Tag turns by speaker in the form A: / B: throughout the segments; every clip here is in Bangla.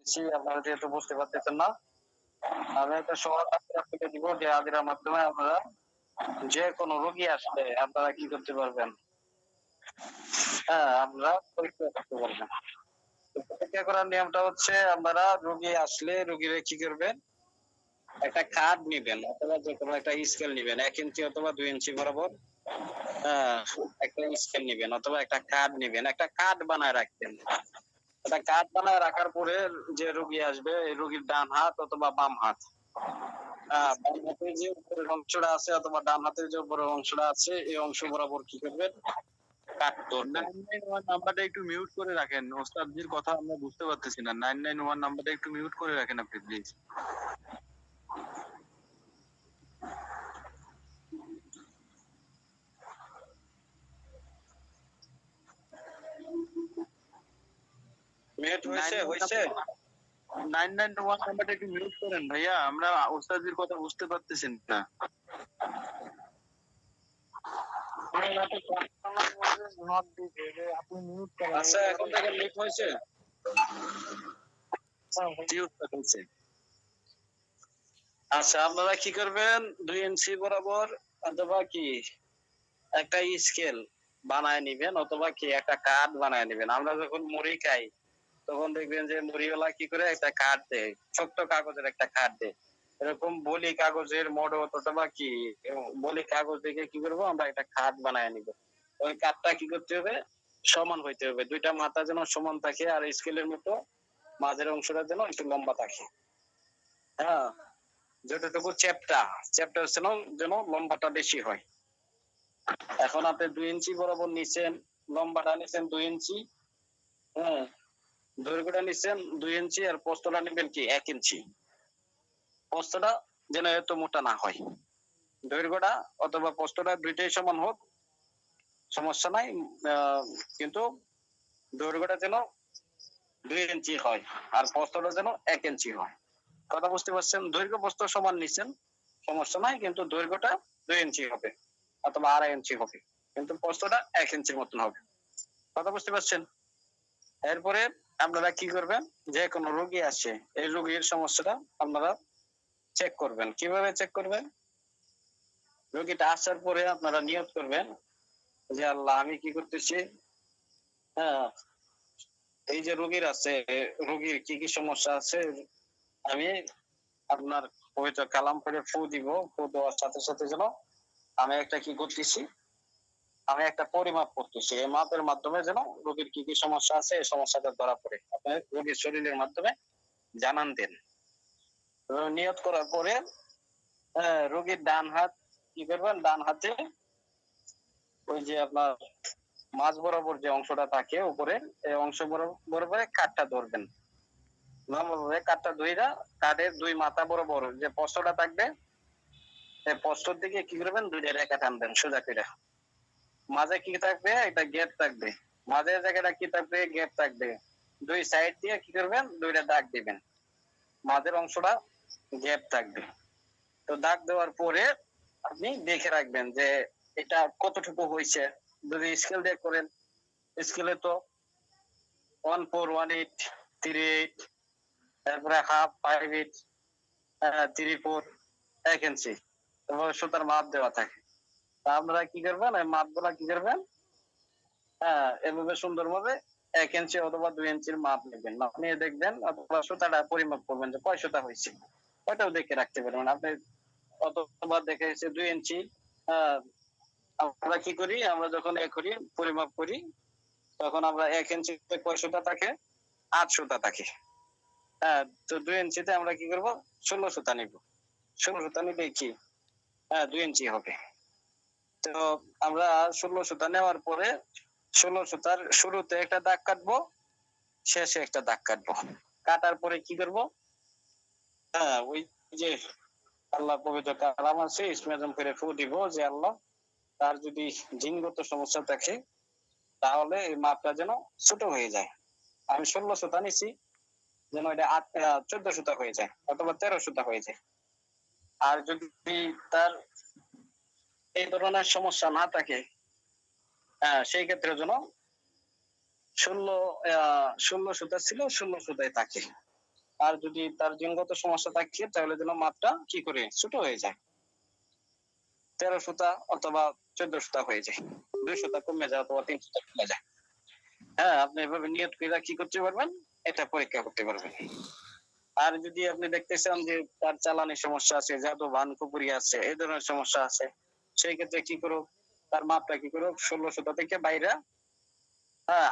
A: দিচ্ছি, আপনারা যেহেতু বুঝতে পারতেছেন না, আমি একটা সহজ আপনাকে দিব যে আদিরার মাধ্যমে আপনারা যে কোনো রোগী আসলে আপনারা কি করতে পারবেন, হ্যাঁ আপনারা পরীক্ষা করতে পারবেন। পরীক্ষা করার নিয়মটা হচ্ছে আপনারা রোগী আসলে রোগীর কি করবেন, একটা কার্ড নিবেন অথবা যে কোনো একটা স্কেল নিবেন 1 ইঞ্চি অথবা 2 ইঞ্চি বরাবর, হ্যাঁ একটা স্কেল নিবেন অথবা একটা কার্ড নিবেন, একটা কার্ড বানায় রাখবেন। একটা কার্ড বানায় রাখার পরে যে রোগী আসবে এই রোগীর ডান হাত অথবা বাম হাত, বাম হাতের যে উপরের অংশটা আছে অথবা ডান হাতের যে উপরের অংশটা আছে এই অংশ বরাবর কি করবেন, কাট ধরবেন।
B: 991 নাম্বারটা একটু মিউট করে রাখেন, ওস্তাদজির কথা আমরা বুঝতে পারতেছি না। 991 নাম্বারটা একটু মিউট করে রাখেন আপনি প্লিজ।
A: মিনিট হয়েছে
B: 991 নাম্বারটা একটু মিউট করেন ভাইয়া, আমরা ওস্তাদজির কথা বুঝতে পারতেছি না।
A: আচ্ছা এখন থেকে মিট হয়েছে। আচ্ছা আপনারা কি করবেন, 2 ইঞ্চি বরাবর অথবা কি একটা স্কেল বানায় নিবেন অথবা কি একটা কার্ড বানায় নিবেন। আমরা যখন মুড়ি খাই তখন দেখবেন যে মুড়িওয়ালা কি করে একটা কার্ড দেয়, ছোট্ট কাগজের একটা কার্ড দেয়, এরকম বলি কাগজের মডত অথবা কি বলি কাগজ দেখে কি করবো আমরা একটা কার্ড বানায় নিব। ওই কার্ডটা কি করতে হবে, সমান হইতে হবে, দুইটা মাথা যেন সমান থাকে আর স্কেলের মতো মাঝের অংশটা যেন একটু লম্বা থাকে, হ্যাঁ যতটুকু চ্যাপ্টা চ্যাপ্টার যেন লম্বাটা বেশি হয়। এখন আপনি 2 ইঞ্চি বরাবর নিচ্ছেন, লম্বাটা নিচ্ছেন 2 ইঞ্চি, হ্যাঁ দৈর্ঘ্যটা নিচ্ছেন 2 ইঞ্চি আর প্রস্থটা নেবেন কি 1 ইঞ্চি। প্রস্থটা যেন এত মোটা না হয়, দৈর্ঘ্যটা অথবা প্রস্থটা দুইটাই সমান হোক, সমস্যা নাই, কিন্তু দৈর্ঘ্যটা যেন 2 ইঞ্চি হয় আর প্রস্থটা যেন 1 ইঞ্চি হয়। কথা বুঝতে পারছেন, দৈর্ঘ্য প্রস্থ সমান নিচ্ছেন সমস্যা নাই, কিন্তু দৈর্ঘ্যটা 2 ইঞ্চি হবে অথবা 2.5 ইঞ্চি হবে, কিন্তু প্রস্থটা 1 ইঞ্চির মতন হবে। কথা বুঝতে পারছেন। এরপরে আপনারা কি করবেন, যে কোনো রোগী আসে এই রোগীর সমস্যাটা আপনারা চেক করবেন। কিভাবে চেক করবেন, রোগীটা আসার পরে আপনারা নিয়ত করবেন যে আল্লাহ আমি কি করতেছি, হ্যাঁ এই যে রোগীর আছে, রোগীর কি কি সমস্যা আছে আমি আপনার পবিত্র কালাম করে ফু দিব, ফু দেওয়ার সাথে সাথে যেন আমি একটা কি করতেছি, আমি একটা পরিমাপ করতেছি, এই মাপের মাধ্যমে যেন রোগীর কি কি সমস্যা আছে এই সমস্যাটা ধরা পড়ে আপনি রোগীর শরীরের মাধ্যমে জানান দেন। নিয়ত করার পরে রোগীর ডান হাত কি করবেন, ডান হাতে ওই যে আপনার মাঝ বরাবর যে অংশটা থাকে উপরে এই অংশ বরাবর কাঠটা ধরবেন, লম্বাভাবে কাঠটা ধইরা কাঠের দুই মাথা বরাবর যে প্রস্থটা থাকবে এই প্রস্থর দিকে কি করবেন, দুইটা রেখা টানবেন সোজা করে। মাঝে কি থাকবে, একটা গ্যাপ থাকবে, মাঝের জায়গাটা কি থাকবে, গ্যাপ থাকবে, দুই সাইড দিয়ে কি করবেন, দুইটা দাগ দিবেন, মাঝের অংশটা গ্যাপ থাকবে। তো দাগ দেওয়ার পরে আপনি দেখে রাখবেন যে এটা কতটুকু হয়েছে। যদি স্কেল দিয়ে করেন, স্কেলে তো 1418 38, তারপরে হাফ 58 34 1 ইঞ্চি, তারপরে সুতার মাপ দেওয়া থাকে। তা আপনারা কি করবেন, এই মাপগুলা কি করবেন, এভাবে সুন্দরভাবে 1 ইঞ্চি অথবা 2 ইঞ্চির মাপ নেবেন, আপনি দেখবেন অথবা সুতাটা পরিমাপ করবেন যে কয় সুতা হয়েছে, ওটাও দেখে রাখতে পারবেন আপনি। অথবা দেখে এসে 2 ইঞ্চি, আমরা কি করি, আমরা যখন করি পরিমাপ করি তখন আমরা 1 ইঞ্চিতে কয় সুতা থাকে, 8 সুতা থাকে, তো 2 ইঞ্চিতে আমরা কি করব, 16 সুতা নিব, 16 সুতা নিলে কি 2 ইঞ্চি হবে। তো আমরা 16 সুতা নেওয়ার পরে 16 সুতার শুরুতে একটা দাগ কাটবো, শেষে একটা দাগ কাটবো, কাটার পরে কি করব, ওই যে আল্লাহ পবিত্র কালাম আছে ইসমাজম করে ফু দিব যে আল্লাহ তার যদি জিনগত সমস্যা থাকে তাহলে এই মাপটা যেন ছোট হয়ে যায়। আমি 16 সুতা নিছি, যেন এটা 14 সুতা হয়ে যায় অথবা 13 সুতা হয়ে যায়। আর যদি তার এই ধরনের সমস্যা না থাকে, সেই ক্ষেত্রে যেন 16 সুতা ছিল 16 সুতায় থাকে। আর যদি তার জিনগত সমস্যা থাকে তাহলে যেন মাপটা কি করে ছোট হয়ে যায়, 13 সুতা অথবা 14 সুতা হয়ে যায়, 2 সুতা কমে যায় অথবা 3 সুতা কমে যায়। হ্যাঁ, আপনি এভাবে নিয়ত করে কি করতে পারবেন, এটা পরীক্ষা করতে পারবেন। আর যদি আপনি দেখতে চান যে তার চালানের সমস্যা আছে, জাদু ভান কুপুরি আছে, এই ধরনের সমস্যা আছে, সেই ক্ষেত্রে কি করব, তার মাপটা কি করব 16 সুতা থেকে বাইরে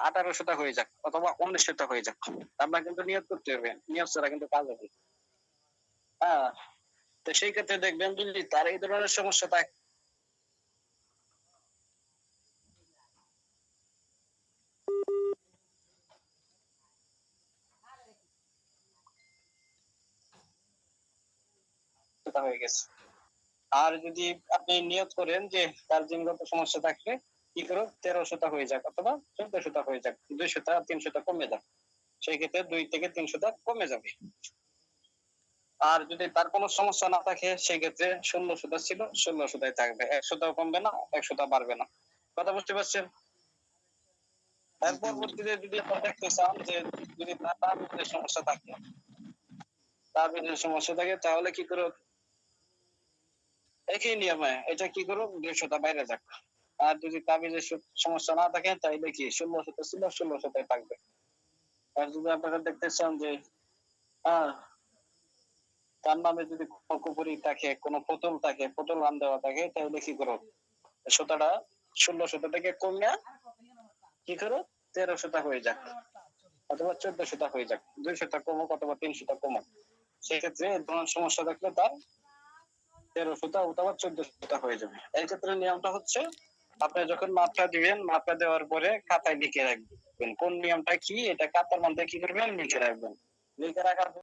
A: 18 সুতা হয়ে যাক অথবা 19 সুতা হয়ে যাক। আপনার কিন্তু নিয়ত করতে হবে, নিয়ত ছাড়া কিন্তু কাজ হবে না। হ্যাঁ, তো সেই ক্ষেত্রে দেখবেন যদি তার এই ধরনের সমস্যা থাকে সুতা হয়ে গেছে। আর যদি আপনি নিয়ত করেন যে তার জিনগত সমস্যা থাকলে কি করো 13 সুতা হয়ে যাক অথবা 14 সুতা হয়ে যাক, 2 সুতা 3 সুতা কমে যাক, সেই ক্ষেত্রে 2 থেকে 3 সুতা কমে যাবে। আর যদি তার কোনো সমস্যা না থাকে সেই ক্ষেত্রে 16 সুতা ছিল 16 সুতাই থাকবে, 1 সুতাও কমবে না 1 সুতা বাড়বে না। কথা বুঝতে পারছেন? এর পরবর্তীতে যদি আপনি দেখতে চান যে যদি তার তাবিজের সমস্যা থাকে, তাবিজের সমস্যা থাকে তাহলে কি করো একই নিয়মে এটা কি করো 2 সুতা বাইরে যাক। আর যদি তাবিজের সমস্যা না থাকে তাইলে কি 16 সুতা ছিল 16 সুতাই থাকবে। আর যদি আপনারা দেখতে চান যে আহ তার নামে যদি কোনো কুপুরি থাকে, কোনো পুতুল থাকে, পুতুল বান দেওয়া থাকে তাহলে কি করো সুতাটা 16 সুতা থেকে কমিয়ে কি করো 13 সুতা হয়ে যাক অথবা 14 সুতা হয়ে যাক, 2 সুতা কমুক অথবা 3 সুতা কমুক। সেক্ষেত্রে এই ধরনের সমস্যা থাকলে তার 13 সুতা অথবা 14 সুতা হয়ে যাবে। এই ক্ষেত্রে নিয়মটা হচ্ছে আপনি যখন মাপটা দিবেন, মাপটা দেওয়ার পরে খাতায় লিখে রাখবেন কোন নিয়মটা কি, এটা খাতার মধ্যে কি করবেন লিখে রাখবেন। লিখে রাখার